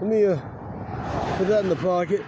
Let me put that in the pocket.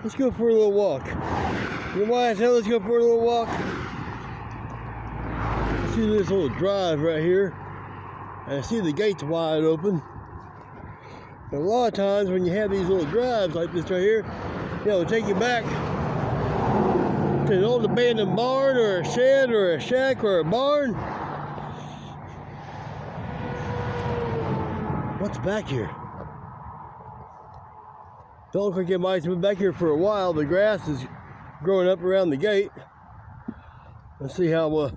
Let's go for a little walk. You know why I said let's go for a little walk? I see this little drive right here. And I see the gates wide open. And a lot of times when you have these little drives like this right here, it'll take you back to an old abandoned barn or a shed or a shack or a barn. What's back here? Don't look like it might have been back here for a while. The grass is growing up around the gate. Let's see how well,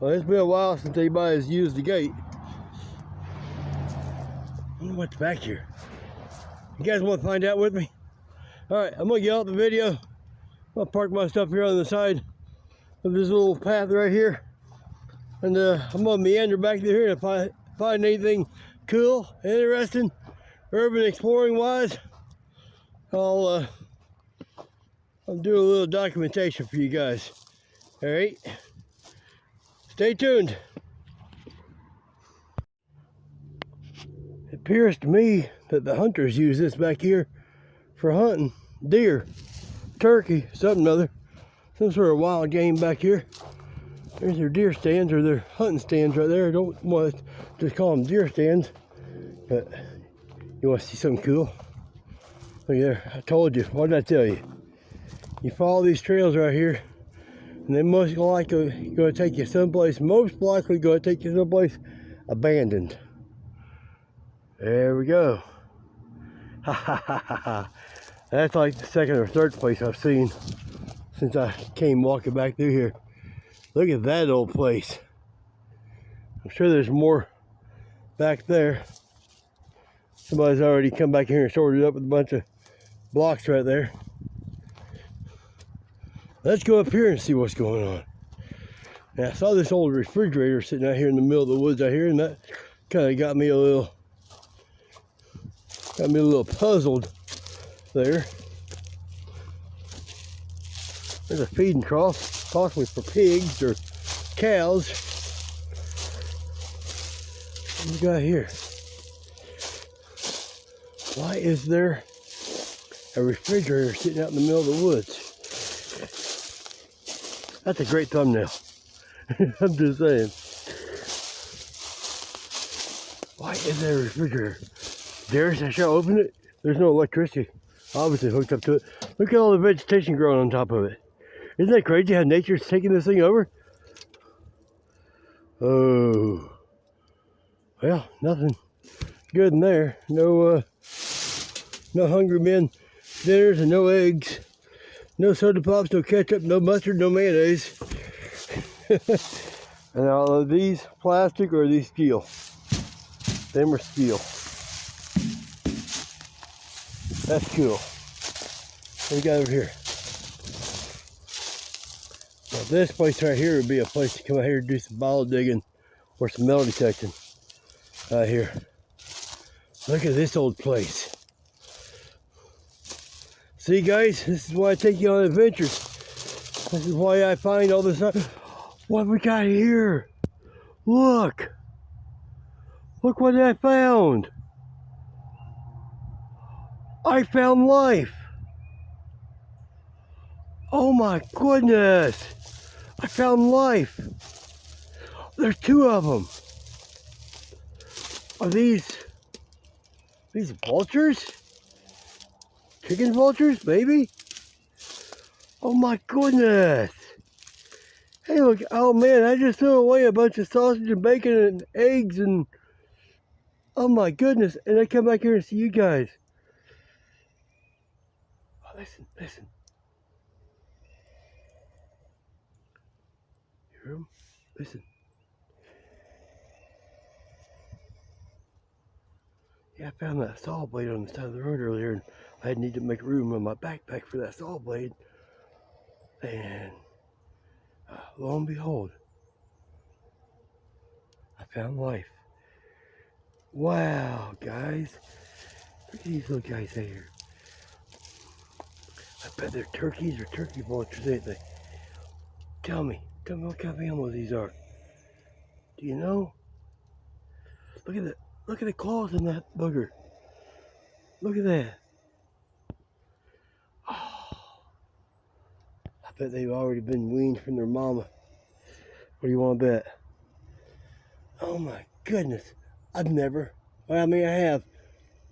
it's been a while since anybody's used the gate. I wonder what's back here. You guys want to find out with me? Alright, I'm going to get off the video. I'm going to park my stuff here on the side of this little path right here. And I'm going to meander back through here, and if I find anything cool, interesting, urban exploring wise, I'll do a little documentation for you guys. Alright? Stay tuned. It appears to me that the hunters use this back here for hunting deer, turkey, something or other. Some sort of wild game back here. There's their deer stands or their hunting stands right there. I don't want to just call them deer stands, but you want to see something cool? Look there, I told you. What did I tell you? You follow these trails right here, and they most likely going to take you someplace, most likely going to take you someplace abandoned. There we go. Ha ha ha ha ha. That's like the second or third place I've seen since I came walking back through here. Look at that old place. I'm sure there's more back there. Somebody's already come back here and sorted it up with a bunch of blocks right there. Let's go up here and see what's going on. Now, I saw this old refrigerator sitting out here in the middle of the woods out here, and that kind of got me a little puzzled there. There's a feeding trough, possibly for pigs or cows. What do we got here? Why is there a refrigerator sitting out in the middle of the woods? That's a great thumbnail. I'm just saying. Why is there a refrigerator? I shall open it. There's no electricity obviously hooked up to it. Look at all the vegetation growing on top of it. Isn't that crazy how nature's taking this thing over? Oh. Well, nothing good in there. No Hungry Men dinners and no eggs. No soda pops, no ketchup, no mustard, no mayonnaise. And all of these plastic or these steel? Them are steel. That's cool. What we got over here? Now this place right here would be a place to come out here and do some bottle digging or some metal detecting. Out here. Look at this old place. See guys, this is why I take you on adventures. This is why I find all this stuff. What we got here? Look! Look what I found! I found life! Oh my goodness! I found life! There's two of them! Are these vultures? Chicken vultures, maybe? Oh my goodness! Hey look, oh man, I just threw away a bunch of sausage and bacon and eggs and... Oh my goodness, and I come back here and see you guys. Oh, listen, listen. You hear them? Listen. Yeah, I found that saw blade on the side of the road earlier, and I needed to make room in my backpack for that saw blade. And lo and behold, I found life. Wow, guys. Look at these little guys out here. I bet they're turkeys or turkey vultures, ain't they? Tell me what kind of animals these are. Do you know? Look at that. Look at the claws in that booger. Look at that. Oh, I bet they've already been weaned from their mama. What do you want to bet? Oh my goodness. I've never, well, I mean, I have.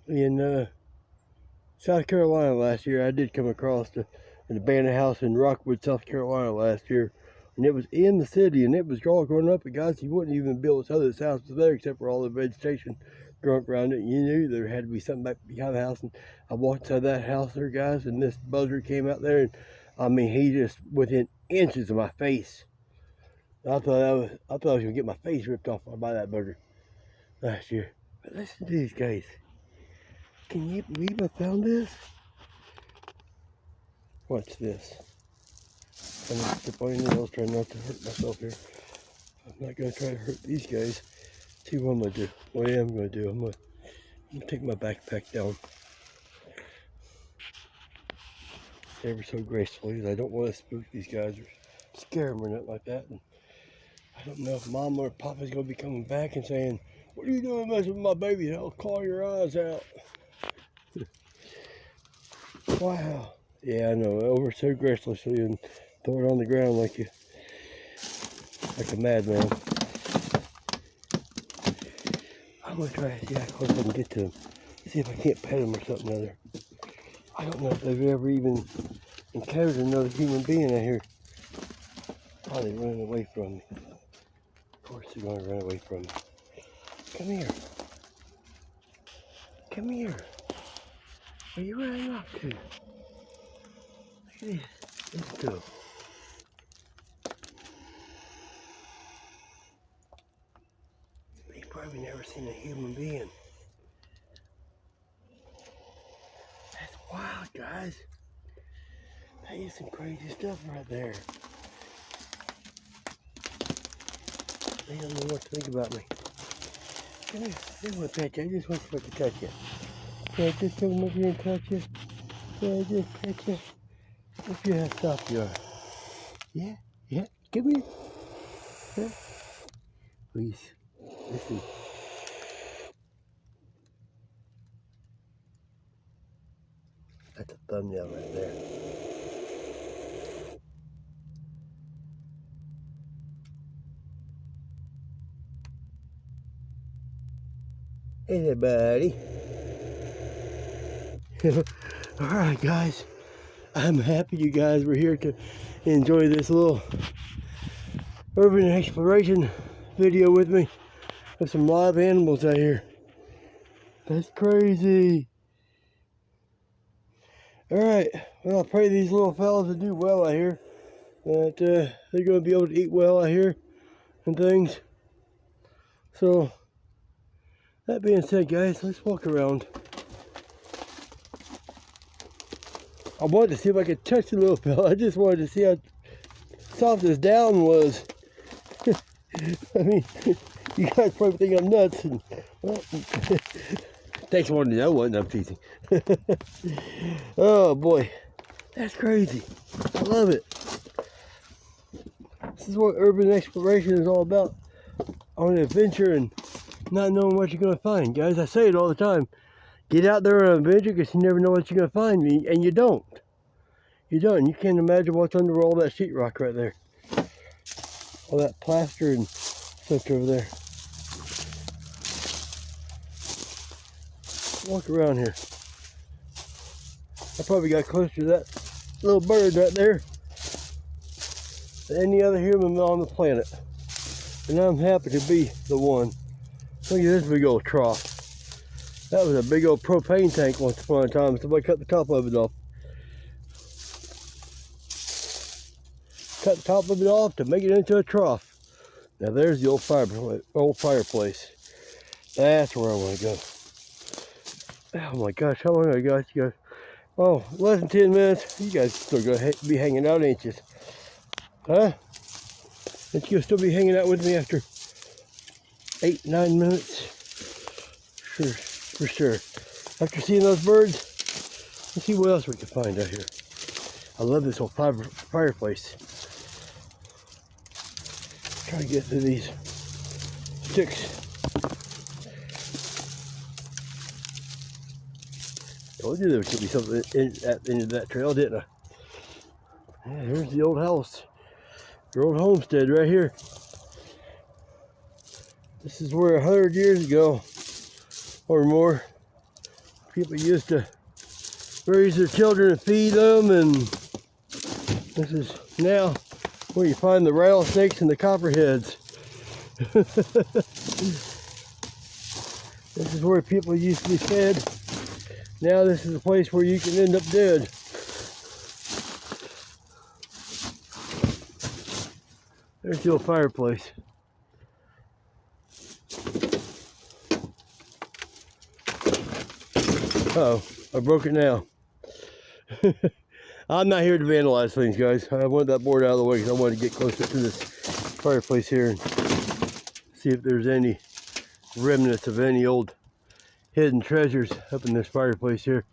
In South Carolina last year, I did come across an abandoned house in Rockwood, South Carolina last year. And it was in the city, and it was all growing up. And guys, you wouldn't even be able to tell this house was there except for all the vegetation growing up around it. And you knew there had to be something back behind the house. And I walked inside that house there, guys, and this buzzard came out there. And I mean, he just within inches of my face. I thought I was gonna get my face ripped off by that buzzard last year. But listen to these guys. Can you believe I found this? Watch this. I'm gonna step on your nails, try not to hurt myself here. I'm not gonna try to hurt these guys. See what I'm gonna do. What I am gonna do, I'm gonna take my backpack down ever so gracefully, because I don't want to spook these guys or scare them or nothing like that. And I don't know if Mom or Papa's gonna be coming back and saying, "What are you doing messing with my baby? I'll claw your eyes out." Wow. Yeah, I know. Over so gracefully and throw it on the ground like a madman. I'm gonna try to see how close I can get to him. See if I can't pet him or something or other. I don't know if they've ever even encountered another human being out here. Oh, they're running away from me. Of course they're gonna run away from me. Come here. Come here. Where are you running off to? Look at this. Let's go. They've probably never seen a human being. That's wild, guys. That is some crazy stuff right there. They don't know what to think about me. Come here. I don't want to pet you. I just want to touch you. Can I just come over here and touch you? Can I just pet you? Look at how soft you are. Yeah, yeah. Come here. Huh? Please. Listen. That's a thumbnail right there. Hey there, buddy. Alright, guys. I'm happy you guys were here to enjoy this little urban exploration video with me of some live animals out here. That's crazy. Alright, well, I pray these little fellas will do well out here. That they're going to be able to eat well out here and things. So, that being said, guys, let's walk around. I wanted to see if I could touch the little fella. I just wanted to see how soft his down was. I mean, you guys probably think I'm nuts. And, well, thanks for wanting to know, wasn't I'm teasing. Oh boy, that's crazy. I love it. This is what urban exploration is all about. On an adventure and not knowing what you're going to find. Guys, I say it all the time. Get out there on an adventure because you never know what you're going to find. And you don't. You don't. You can't imagine what's under all that sheetrock right there. All that plaster and stuff over there. Walk around here. I probably got closer to that little bird right there than any other human on the planet. And I'm happy to be the one. Look at this big old trough. That was a big old propane tank once upon a time. Somebody cut the top of it off. Cut the top of it off to make it into a trough. Now there's the old fireplace. That's where I want to go. Oh my gosh, how long you guys? Oh, less than 10 minutes. You guys still gonna be hanging out, ain't you? Huh? Ain't you gonna still be hanging out with me after 8-9 minutes? Sure, for sure. After seeing those birds, let's see what else we can find out here. I love this old fireplace. Try to get through these sticks. Told you there could be something at the end of that trail, didn't I? Yeah, here's the old house. Your old homestead right here. This is where 100 years ago or more, people used to raise their children and feed them, and this is now where you find the rattlesnakes and the copperheads. This is where people used to be fed. Now this is a place where you can end up dead. There's the old fireplace. Uh-oh, I broke it now. I'm not here to vandalize things, guys. I wanted that board out of the way because I wanted to get closer to this fireplace here and see if there's any remnants of any old hidden treasures up in this fireplace here.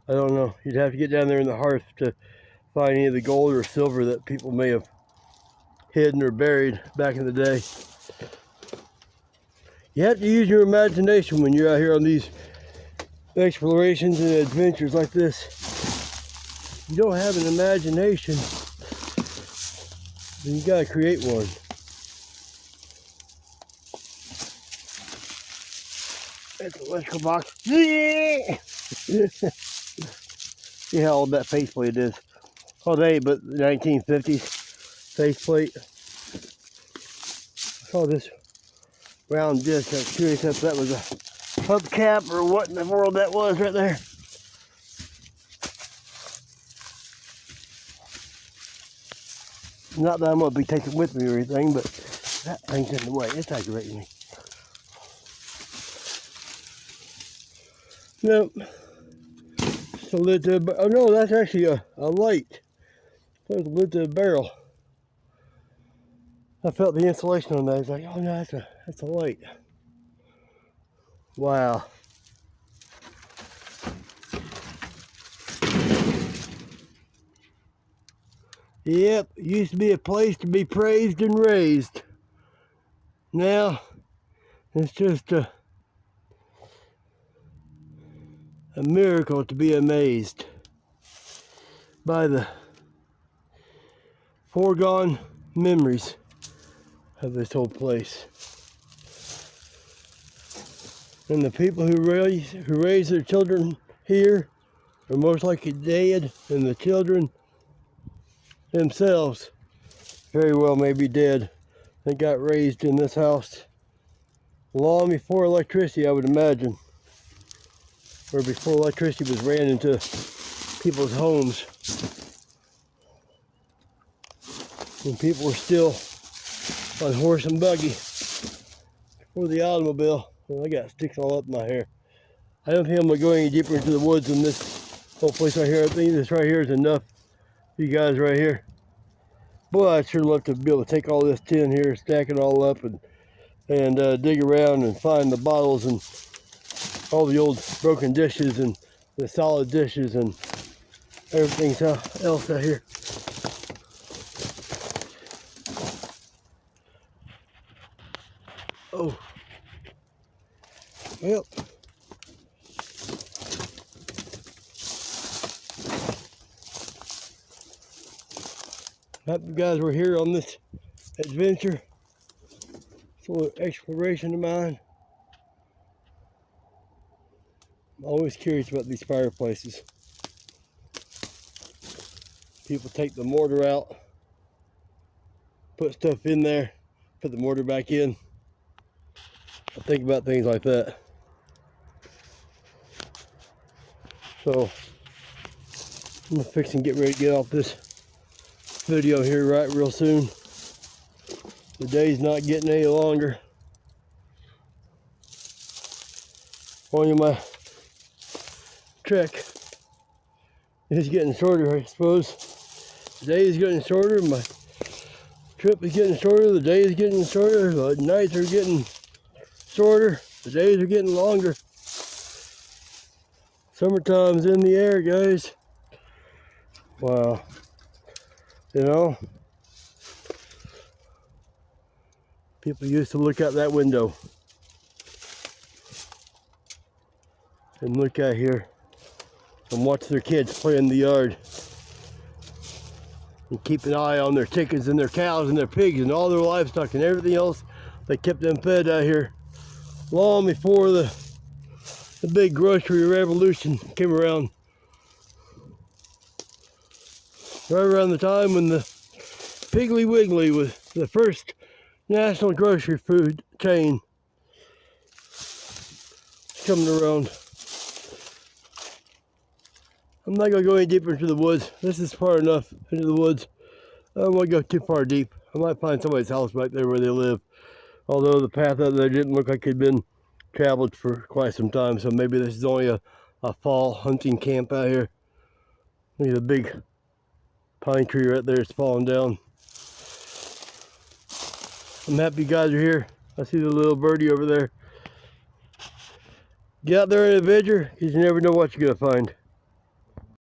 I don't know. You'd have to get down there in the hearth to find any of the gold or silver that people may have hidden or buried back in the day. You have to use your imagination when you're out here on these explorations and adventures like this. If you don't have an imagination, then you gotta create one. That's the electrical box. See how old that faceplate is. Oh, they, but the 1950s faceplate. I saw this round disc. I was curious if that was a hubcap or what in the world that was right there. Not that I'm going to be taking with me or anything, but that thing's in the way. It's aggravating me. Nope. It's a lid to a, oh no, that's actually a light. That was a lid to a barrel. I felt the insulation on that. I was like, oh no, that's a light. Wow. Yep, it used to be a place to be praised and raised. Now, it's just a miracle to be amazed by the foregone memories of this whole place. And the people who raise their children here are most likely dead, and the children themselves very well may be dead. They got raised in this house long before electricity, I would imagine, or before electricity was ran into people's homes, when people were still on horse and buggy before the automobile. Well, I got sticks all up my hair. I don't think I'm going to go any deeper into the woods in this whole place right here. I think this right here is enough for you guys right here. Boy, I'd sure love to be able to take all this tin here, stack it all up, and dig around and find the bottles and all the old broken dishes and the solid dishes and everything else out here. Oh. Yep. Hope you guys were here on this adventure. It's a little exploration of mine. I'm always curious about these fireplaces. People take the mortar out, put stuff in there, put the mortar back in. I think about things like that. So I'm gonna fix and get ready to get off this video here right real soon. The day's not getting any longer. On my trek is getting shorter, I suppose. The day is getting shorter, my trip is getting shorter, the day is getting shorter, the nights are getting shorter, the days are getting longer. Summertime's in the air, guys. Wow. You know, people used to look out that window and look out here and watch their kids play in the yard. And keep an eye on their chickens and their cows and their pigs and all their livestock and everything else. They kept them fed out here long before the big grocery revolution came around. Right around the time when the Piggly Wiggly was the first national grocery food chain coming around. I'm not going to go any deeper into the woods. This is far enough into the woods. I don't want to go too far deep. I might find somebody's house right there where they live. Although the path out there didn't look like it had been traveled for quite some time. So maybe this is only a fall hunting camp out here. Look at the big pine tree right there. It's falling down. I'm happy you guys are here. I see the little birdie over there. Get out there in the adventure, because you never know what you're going to find.